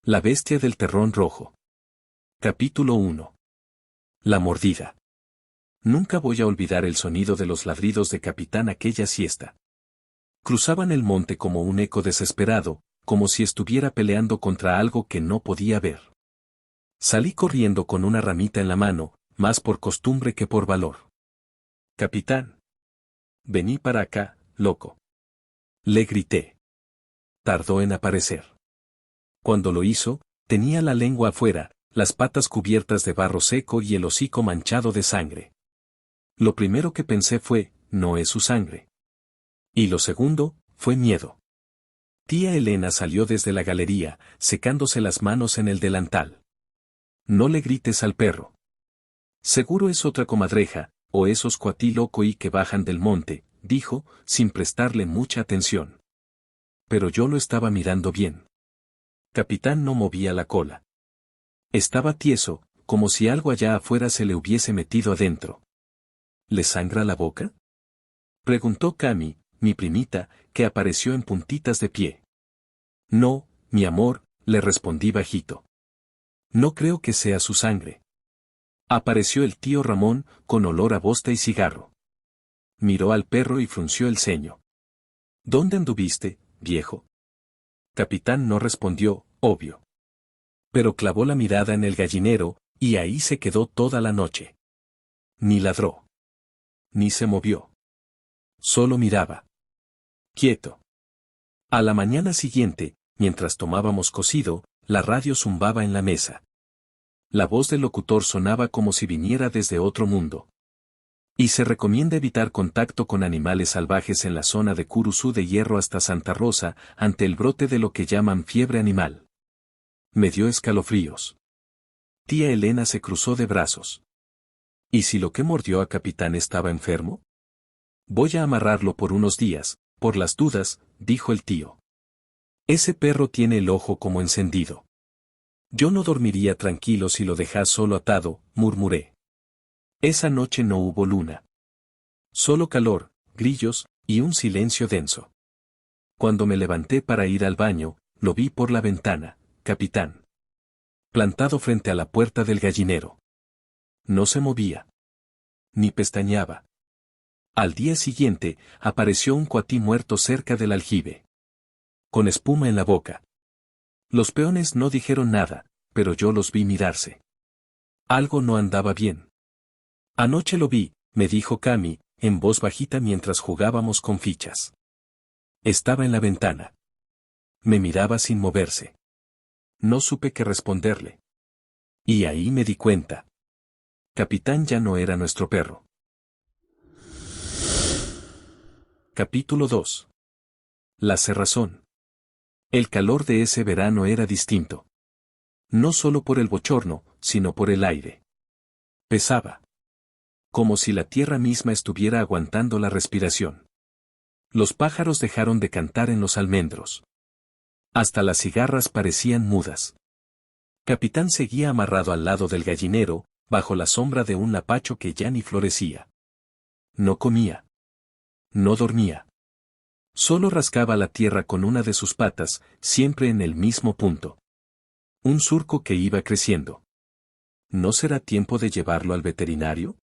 La bestia del terrón rojo. Capítulo 1. La mordida. Nunca voy a olvidar el sonido de los ladridos de Capitán aquella siesta. Cruzaban el monte como un eco desesperado, como si estuviera peleando contra algo que no podía ver. Salí corriendo con una ramita en la mano, más por costumbre que por valor. Capitán. Vení para acá, loco. Le grité. Tardó en aparecer. Cuando lo hizo, tenía la lengua afuera, las patas cubiertas de barro seco y el hocico manchado de sangre. Lo primero que pensé fue, no es su sangre. Y lo segundo, fue miedo. Tía Elena salió desde la galería, secándose las manos en el delantal. No le grites al perro. Seguro es otra comadreja, o esos cuatí loco y que bajan del monte, dijo, sin prestarle mucha atención. Pero yo lo estaba mirando bien. Capitán no movía la cola. Estaba tieso, como si algo allá afuera se le hubiese metido adentro. ¿Le sangra la boca? Preguntó Cami, mi primita, que apareció en puntitas de pie. No, mi amor, le respondí bajito. No creo que sea su sangre. Apareció el tío Ramón, con olor a bosta y cigarro. Miró al perro y frunció el ceño. ¿Dónde anduviste, viejo? Capitán no respondió, obvio. Pero clavó la mirada en el gallinero, y ahí se quedó toda la noche. Ni ladró. Ni se movió. Solo miraba. Quieto. A la mañana siguiente, mientras tomábamos cocido, la radio zumbaba en la mesa. La voz del locutor sonaba como si viniera desde otro mundo. Y se recomienda evitar contacto con animales salvajes en la zona de Curuzú de Hierro hasta Santa Rosa, ante el brote de lo que llaman fiebre animal. Me dio escalofríos. Tía Elena se cruzó de brazos. ¿Y si lo que mordió a Capitán estaba enfermo? Voy a amarrarlo por unos días, por las dudas, dijo el tío. Ese perro tiene el ojo como encendido. Yo no dormiría tranquilo si lo dejas solo atado, murmuré. Esa noche no hubo luna. Solo calor, grillos, y un silencio denso. Cuando me levanté para ir al baño, lo vi por la ventana, Capitán. Plantado frente a la puerta del gallinero. No se movía. Ni pestañeaba. Al día siguiente, apareció un cuatí muerto cerca del aljibe. Con espuma en la boca. Los peones no dijeron nada, pero yo los vi mirarse. Algo no andaba bien. Anoche lo vi, me dijo Cami, en voz bajita mientras jugábamos con fichas. Estaba en la ventana. Me miraba sin moverse. No supe qué responderle. Y ahí me di cuenta. Capitán ya no era nuestro perro. Capítulo 2. La cerrazón. El calor de ese verano era distinto. No solo por el bochorno, sino por el aire. Pesaba. Como si la tierra misma estuviera aguantando la respiración. Los pájaros dejaron de cantar en los almendros. Hasta las cigarras parecían mudas. Capitán seguía amarrado al lado del gallinero, bajo la sombra de un lapacho que ya ni florecía. No comía. No dormía. Solo rascaba la tierra con una de sus patas, siempre en el mismo punto. Un surco que iba creciendo. ¿No será tiempo de llevarlo al veterinario?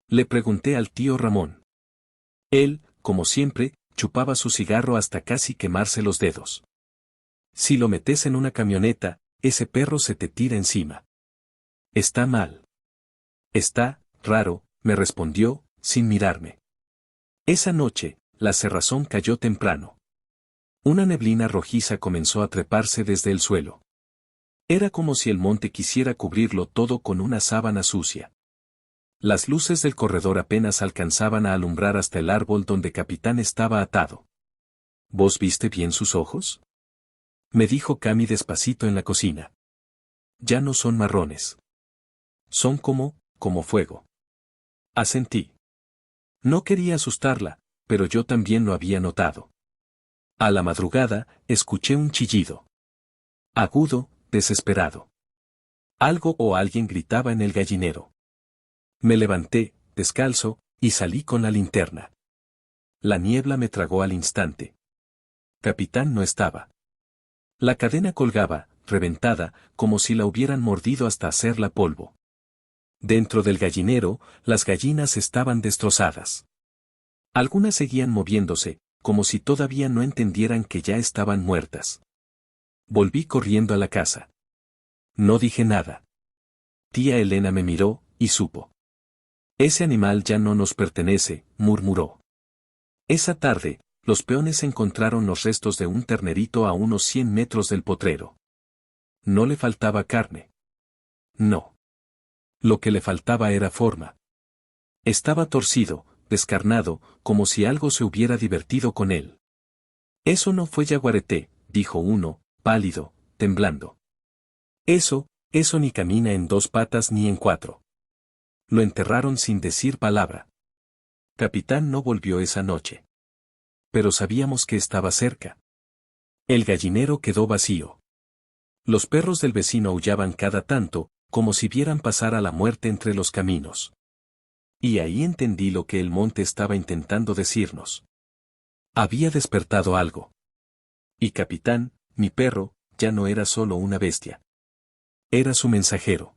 Le pregunté al tío Ramón. Él, como siempre, chupaba su cigarro hasta casi quemarse los dedos. Si lo metes en una camioneta, ese perro se te tira encima. Está mal. Está, raro, me respondió, sin mirarme. Esa noche, la cerrazón cayó temprano. Una neblina rojiza comenzó a treparse desde el suelo. Era como si el monte quisiera cubrirlo todo con una sábana sucia. Las luces del corredor apenas alcanzaban a alumbrar hasta el árbol donde Capitán estaba atado. ¿Vos viste bien sus ojos? Me dijo Cami despacito en la cocina. Ya no son marrones. Son como fuego. Asentí. No quería asustarla, pero yo también lo había notado. A la madrugada, escuché un chillido. Agudo, desesperado. Algo o alguien gritaba en el gallinero. Me levanté, descalzo, y salí con la linterna. La niebla me tragó al instante. Capitán no estaba. La cadena colgaba, reventada, como si la hubieran mordido hasta hacerla polvo. Dentro del gallinero, las gallinas estaban destrozadas. Algunas seguían moviéndose, como si todavía no entendieran que ya estaban muertas. Volví corriendo a la casa. No dije nada. Tía Elena me miró, y supo. Ese animal ya no nos pertenece, murmuró. Esa tarde, los peones encontraron los restos de un ternerito a unos 100 metros del potrero. No le faltaba carne. No. Lo que le faltaba era forma. Estaba torcido, descarnado, como si algo se hubiera divertido con él. Eso no fue yaguareté, dijo uno, pálido, temblando. Eso ni camina en 2 patas ni en 4. Lo enterraron sin decir palabra. Capitán no volvió esa noche. Pero sabíamos que estaba cerca. El gallinero quedó vacío. Los perros del vecino aullaban cada tanto, como si vieran pasar a la muerte entre los caminos. Y ahí entendí lo que el monte estaba intentando decirnos. Había despertado algo. Y Capitán, mi perro, ya no era solo una bestia. Era su mensajero.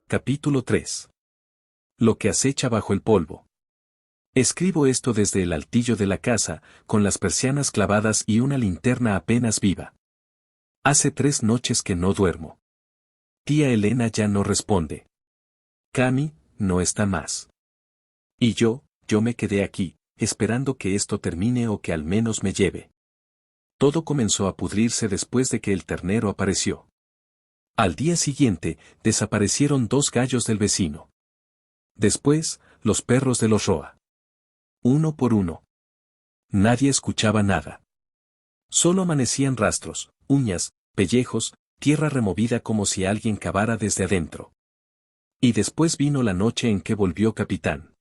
Capítulo 3. Lo que acecha bajo el polvo. Escribo esto desde el altillo de la casa, con las persianas clavadas y una linterna apenas viva. Hace 3 noches que no duermo. Tía Elena ya no responde. Cami, no está más. Y yo me quedé aquí, esperando que esto termine o que al menos me lleve. Todo comenzó a pudrirse después de que el ternero apareció. Al día siguiente, desaparecieron 2 gallos del vecino. Después, los perros de los Roa. Uno por uno. Nadie escuchaba nada. Solo amanecían rastros, uñas, pellejos, tierra removida como si alguien cavara desde adentro. Y después vino la noche en que volvió Capitán.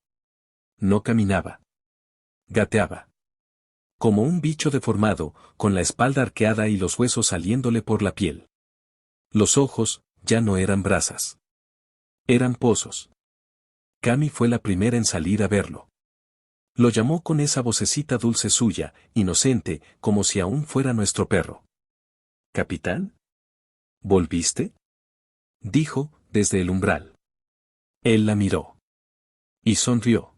No caminaba. Gateaba. Como un bicho deformado, con la espalda arqueada y los huesos saliéndole por la piel. Los ojos, ya no eran brasas. Eran pozos. Cami fue la primera en salir a verlo. Lo llamó con esa vocecita dulce suya, inocente, como si aún fuera nuestro perro. ¿Capitán? ¿Volviste? Dijo, desde el umbral. Él la miró. Y sonrió.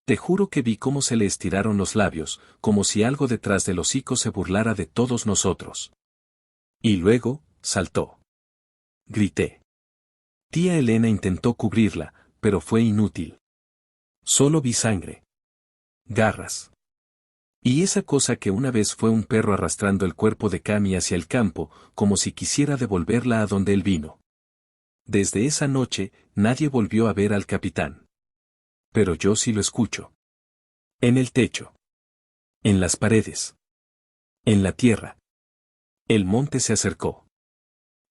Te juro que vi cómo se le estiraron los labios, como si algo detrás del hocico se burlara de todos nosotros. Y luego, saltó. Grité. Tía Elena intentó cubrirla, pero fue inútil. Solo vi sangre. Garras. Y esa cosa que una vez fue un perro arrastrando el cuerpo de Cami hacia el campo, como si quisiera devolverla a donde él vino. Desde esa noche, nadie volvió a ver al capitán. Pero yo sí lo escucho. En el techo. En las paredes. En la tierra. El monte se acercó.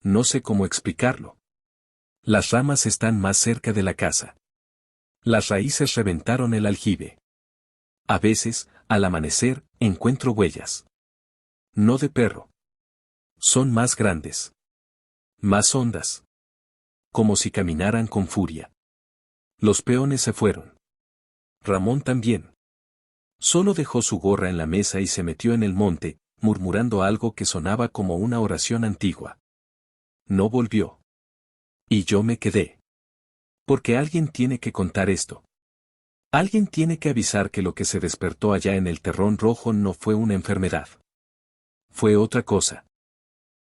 No sé cómo explicarlo. Las ramas están más cerca de la casa. Las raíces reventaron el aljibe. A veces, al amanecer, encuentro huellas. No de perro. Son más grandes. Más hondas. Como si caminaran con furia. Los peones se fueron. Ramón también. Solo dejó su gorra en la mesa y se metió en el monte, murmurando algo que sonaba como una oración antigua. No volvió. Y yo me quedé. Porque alguien tiene que contar esto. Alguien tiene que avisar que lo que se despertó allá en el terrón rojo no fue una enfermedad. Fue otra cosa.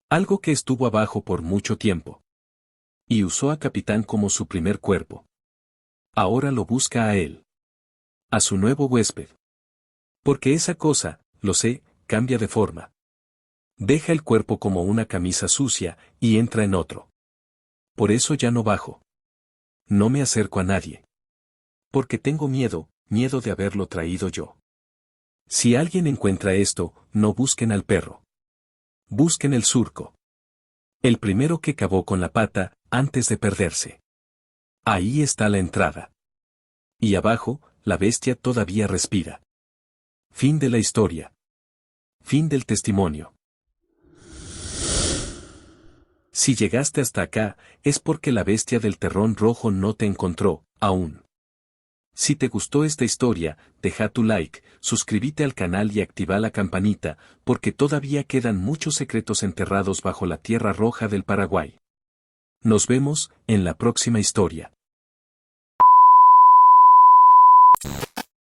Algo que estuvo abajo por mucho tiempo. Y usó a Capitán como su primer cuerpo. Ahora lo busca a él. A su nuevo huésped. Porque esa cosa, lo sé, cambia de forma. Deja el cuerpo como una camisa sucia, y entra en otro. Por eso ya no bajo. No me acerco a nadie. Porque tengo miedo de haberlo traído yo. Si alguien encuentra esto, no busquen al perro. Busquen el surco. El primero que cavó con la pata, antes de perderse. Ahí está la entrada. Y abajo, la bestia todavía respira. Fin de la historia. Fin del testimonio. Si llegaste hasta acá, es porque la bestia del terrón rojo no te encontró, aún. Si te gustó esta historia, deja tu like, suscríbete al canal y activa la campanita, porque todavía quedan muchos secretos enterrados bajo la tierra roja del Paraguay. Nos vemos en la próxima historia.